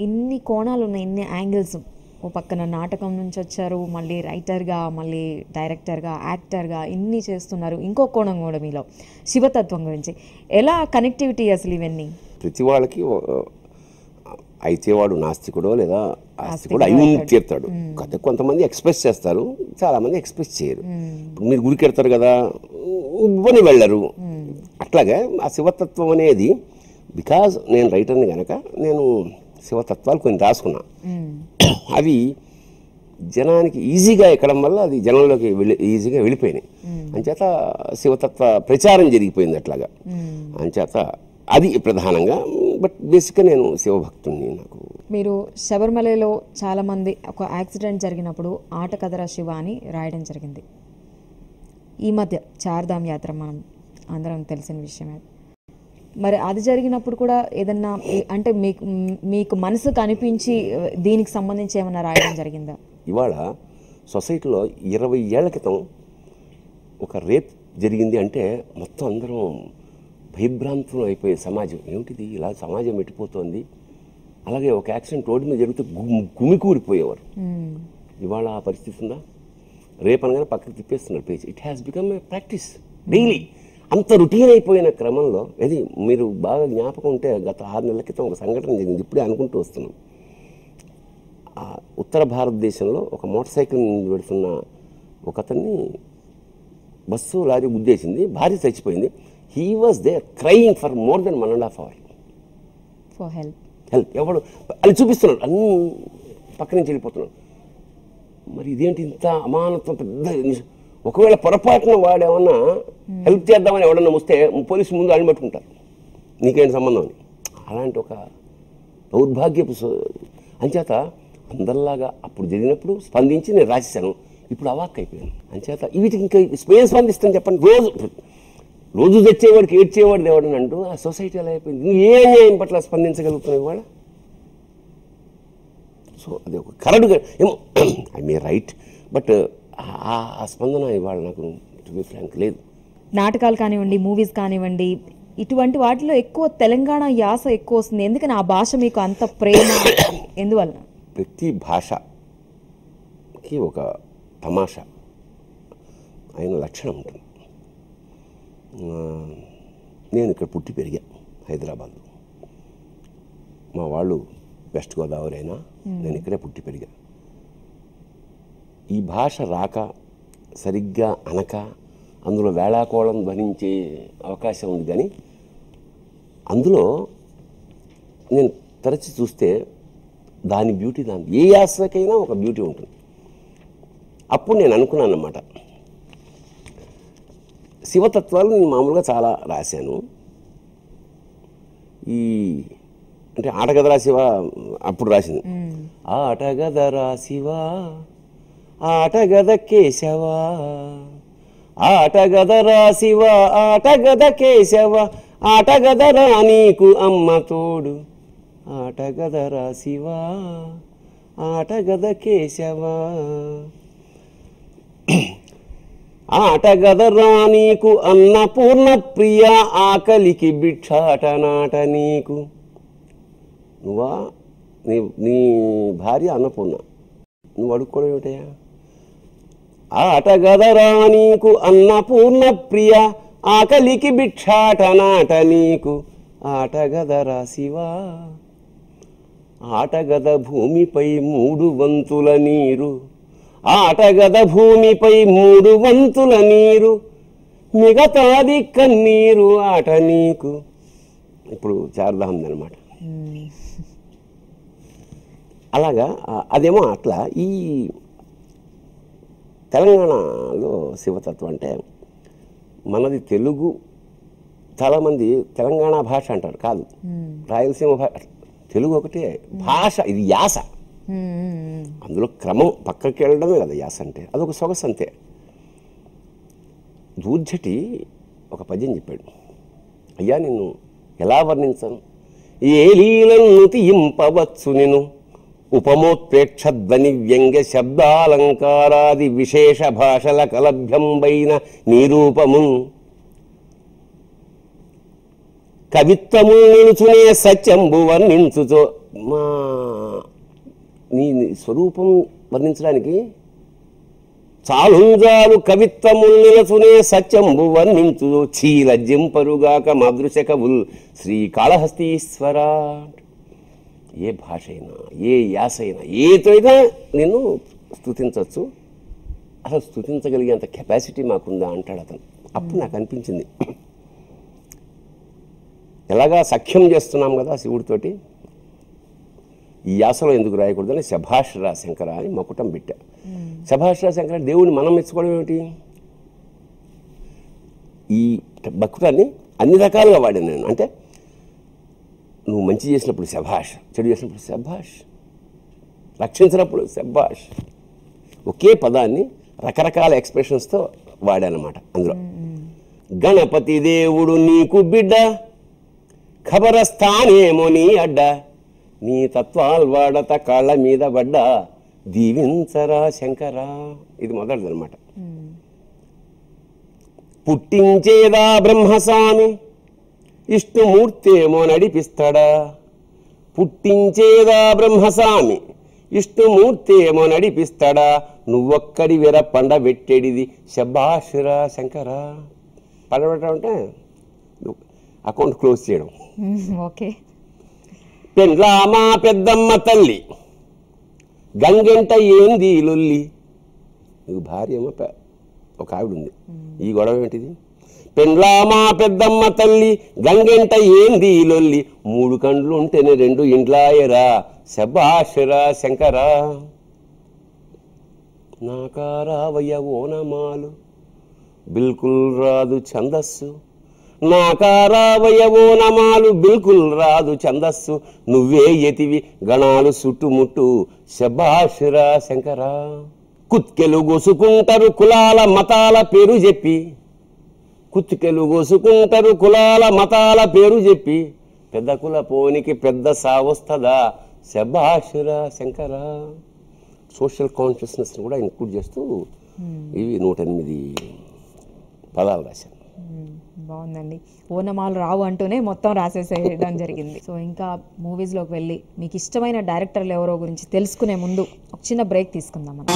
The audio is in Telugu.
ఇన్ని కోణాలు ఉన్నాయి, ఇన్ని యాంగిల్స్. ఓ పక్కన నాటకం నుంచి వచ్చారు, మళ్ళీ రైటర్గా, మళ్ళీ డైరెక్టర్గా, యాక్టర్గా ఇన్ని చేస్తున్నారు. ఇంకో కోణం కూడా మీలో శివతత్వం గురించి ఎలా కనెక్టివిటీ అసలు ఇవన్నీ? ప్రతి వాళ్ళకి అయితే వాడు నాస్తికుడో లేదా ఆస్తికుడో అయి తీరుతాడు. కొంతమంది ఎక్స్ప్రెస్ చేస్తారు, చాలామంది ఎక్స్ప్రెస్ చేయరు. ఇప్పుడు మీరు గుడికి వెళ్తారు కదా, ఇవ్వని వెళ్ళరు. అట్లాగే ఆ శివతత్వం అనేది, బికాజ్ నేను రైటర్ని కనుక నేను శివతత్వాలు కొన్ని రాసుకున్నా. అవి జనానికి ఈజీగా ఎక్కడం వల్ల అది జనంలోకి ఈజీగా వెళ్ళిపోయినాయి. అంచేత శివతత్వ ప్రచారం జరిగిపోయింది అట్లాగా. అంచేత అది ప్రధానంగా. బట్ బేసిక్గా నేను శివభక్తుని. నాకు మీరు శబరిమలలో చాలామంది ఒక యాక్సిడెంట్ జరిగినప్పుడు ఆట కథరా శివ అని రాయడం జరిగింది. ఈ మధ్య చార్ధామ్ యాత్ర మనం అందరం తెలిసిన విషయమే. మరి అది జరిగినప్పుడు కూడా ఏదన్నా అంటే మీకు మనసుకు అనిపించి దీనికి సంబంధించి ఏమన్నా రాయడం జరిగిందా? ఇవాళ సొసైటీలో 20 ఏళ్ల క్రితం ఒక రేప్ జరిగింది అంటే మొత్తం అందరం భయభ్రాంతం అయిపోయే సమాజం. ఏమిటిది ఇలా సమాజం పెట్టిపోతుంది. అలాగే ఒక యాక్సిడెంట్ రోడ్డు మీద జరిగితే గుమికూడిపోయేవారు. ఇవాళ ఆ పరిస్థితి ఉందా? రేపు అనగానే పక్కకి తిప్పేస్తున్నారు page. It has become a practice daily. అంత రొటీన్ అయిపోయిన క్రమంలో ఇది మీరు బాగా జ్ఞాపకం ఉంటే గత 6 నెలల క్రితం ఒక సంఘటన జరిగింది. ఇప్పుడే అనుకుంటూ వస్తున్నాం. ఉత్తర భారతదేశంలో ఒక మోటార్ సైకిల్ పెడుతున్న ఒక అతన్ని బస్సు లారీ గుద్దేసింది. భార్య చచ్చిపోయింది. He was there crying for more than 1.5 hours for help. ఎవడు అది చూపిస్తున్నాడు, అన్నీ పక్క నుంచి వెళ్ళిపోతున్నాడు. మరి ఇదేంటి ఇంత అమానత్వం, పెద్ద. ఒకవేళ పొరపాటున వాడేమన్నా హెల్ప్ చేద్దామని ఎవడన్నా వస్తే పోలీసు ముందు అడిగి పట్టుకుంటారు, నీకేంటి సంబంధం అని. అలాంటి ఒక దౌర్భాగ్యపు. అంచేత అందరిలాగా అప్పుడు జరిగినప్పుడు స్పందించి నేను రాసేసాను. ఇప్పుడు అవాక్ అయిపోయాను. అంచేత వీటికి ఇంకా స్పేస్ స్పందిస్తాను చెప్పండి. రోజు తెచ్చేవాడికి ఏడ్చేవాడు లేవాడని అంటూ ఆ సొసైటీ ఎలా అయిపోయింది. నువ్వు ఏ అన్యాయం పట్ల స్పందించగలుగుతున్నావు ఇవాళ? సో అది ఒక కరడుగా ఏమో ఐ మే రైట్, బట్ ఆ స్పందన ఇవాళ నాకు టు బి ఫ్రాంక్ లేదు. నాటకాలు కానివ్వండి, మూవీస్ కానివ్వండి, ఇటువంటి వాటిలో ఎక్కువ తెలంగాణ యాస ఎక్కువ వస్తుంది. ఎందుకని ఆ భాష మీకు అంత ప్రేమ? ఎందువల్ల? ప్రతి భాషకి ఒక తమాషా అయిన లక్షణం ఉంటుంది. నేను ఇక్కడ పుట్టి పెరిగా హైదరాబాద్లో. మా వాళ్ళు వెస్ట్ గోదావరి అయినా నేను ఇక్కడే పుట్టి పెరిగా. ఈ భాష రాక, సరిగ్గా అనక, అందులో వేళాకోళం ధ్వనించే అవకాశం ఉంది. కానీ అందులో నేను తరచి చూస్తే దాని బ్యూటీ, ఏ యాసకైనా ఒక బ్యూటీ ఉంటుంది. అప్పుడు నేను అనుకున్నాను అన్నమాట, శివతత్వాలు నేను మామూలుగా చాలా రాశాను. అంటే ఆటగదరా శివ అప్పుడు రాసింది. ఆటగదరా శివ, ఆటగద కేశవ, ఆటగదరా శివ, ఆటగద కేశవ, ఆటగదరా నీకు అమ్మ తోడు, ఆటగదరా శివ, ఆటగద కేశవ, ఆటగదరా నీకు అన్నపూర్ణ ప్రియ, ఆకలికి భిక్షాటనాట నీకు. నువ్వా నీ భార్య అన్నపూర్ణ, నువ్వు అడుక్కోవడం ఏమిటయా? ఆటగదరా నీకు అన్నపూర్ణ ప్రియ, ఆకలికి భిక్షాటనాట నీకు, ఆటగదరా శివ, ఆటగద భూమిపై 3 వంతుల నీరు, ఆటగద భూమిపై 3 వంతుల నీరు, మిగతాది కన్నీరు ఆట నీకు. ఇప్పుడు చార్ధామ్ అనమాట. అలాగా అదేమో అట్లా. ఈ తెలంగాణలో శివతత్వం అంటే, మనది తెలుగు, చాలామంది తెలంగాణ భాష అంటారు. కాదు, రాయలసీమ భాష. తెలుగు ఒకటే భాష, ఇది యాస. అందులో క్రమం పక్కకి వెళ్ళడమే కదా యాస అంటే. అదొక సొగసు అంతే. దూర్జటి ఒక పద్యం చెప్పాడు. అయ్యా నిన్ను ఎలా వర్ణించను, ఏ లీలను తీయింపవచ్చు నేను, ఉపమోత్ప్రేక్షధ్వని వ్యంగ్య శబ్దాలంకారాది విశేష భాషల కలభ్యంబైన నిరూపమున్, కవిత్వము నిలుచునే సత్యంబు వర్ణించుచో. మా నీ స్వరూపం వర్ణించడానికి చాలుంజాలు కవిత్వముల్ నిలసునే సత్యంబు వర్ణించు చీలజ్జింపరుగాక మదృశ కవుల్ శ్రీకాళహస్తీశ్వర. ఏ భాష అయినా, ఏ యాస అయినా, ఏతో అయినా నేను స్తుతించవచ్చు. అసలు స్తుతించగలిగేంత కెపాసిటీ మాకుందా అంటాడు అతను. అప్పుడు నాకు అనిపించింది, ఎలాగా సఖ్యం చేస్తున్నాం కదా శివుడితోటి, ఈ యాసలో ఎందుకు రాయకూడదని శభాష్ రా శంకర అని మకుటం పెట్టా. శభాష్ రా శంకర, దేవుడిని మనం మెచ్చుకోవడం ఏమిటి? ఈ మకుటాన్ని అన్ని రకాలుగా వాడాను నేను. అంటే నువ్వు మంచి చేసినప్పుడు శభాష్, చెడు చేసినప్పుడు శభాష్, రక్షించినప్పుడు శభాష్. ఒకే పదాన్ని రకరకాల ఎక్స్ప్రెషన్స్తో వాడానమాట అందులో. గణపతి దేవుడు నీకు బిడ్డ, ఖబరస్థానేమో నీ అడ్డ, నీ తత్వాలు వాడత కాళ్ళ మీద పడ్డా, దీవించరా శంకరా. ఇది మొదటిది అనమాట. పుట్టించేదా బ్రహ్మస్వామి, ఇష్టమూర్తేమో నడిపిస్తాడా. పుట్టించేదా బ్రహ్మస్వామి, ఇష్టమూర్తేమో నడిపిస్తాడా, నువ్వొక్కడి వీర పండబెట్టేడిది శభాషురా శంకరా. పండబెట్టడం అంటే అకౌంట్ క్లోజ్ చేయడం. ఓకే. పెండ్లామా పెద్దమ్మ తల్లి, గంగెంట ఏంది లొల్లి. నీకు భార్య ఏమో ఒక ఆవిడ ఉంది, ఈ గొడవ ఏంటిది? పెండ్లామా పెద్దమ్మ తల్లి, గంగెంట ఏంది లొల్లి, 3 కండ్లు ఉంటేనే 2 ఇండ్లాయరా శభాషురా శంకరా. నాకారావయ్య ఓనమాలు, బిల్కుల్ రాదు ఛందస్సు, నాకారావయ్య ఓనమాలు, బిల్కుల్ రాదు ఛందస్సు, నువ్వే యతివి గణాలు చుట్టుముట్టు శభాషురా శంకరా. కుత్కెలు గోసుకుంటారు కులాల మతాల పేరు చెప్పి, కుత్కెలు గోసుకుంటారు కులాల మతాల పేరు చెప్పి, పెద్ద కుల పోనికి పెద్ద సావొస్తుందా శభాషురా శంకరా. సోషల్ కాన్షియస్నెస్ని కూడా ఇంక్లూడ్ చేస్తూ ఇవి 108 పదాలు రాశాను. బాగుందండి. ఓనమాలు రావు అంటూనే మొత్తం రాసేసేయడం జరిగింది. సో ఇంకా మూవీస్లోకి వెళ్ళి మీకు ఇష్టమైన డైరెక్టర్లు ఎవరో గురించి తెలుసుకునే ముందు ఒక చిన్న బ్రేక్ తీసుకుందాం మనం.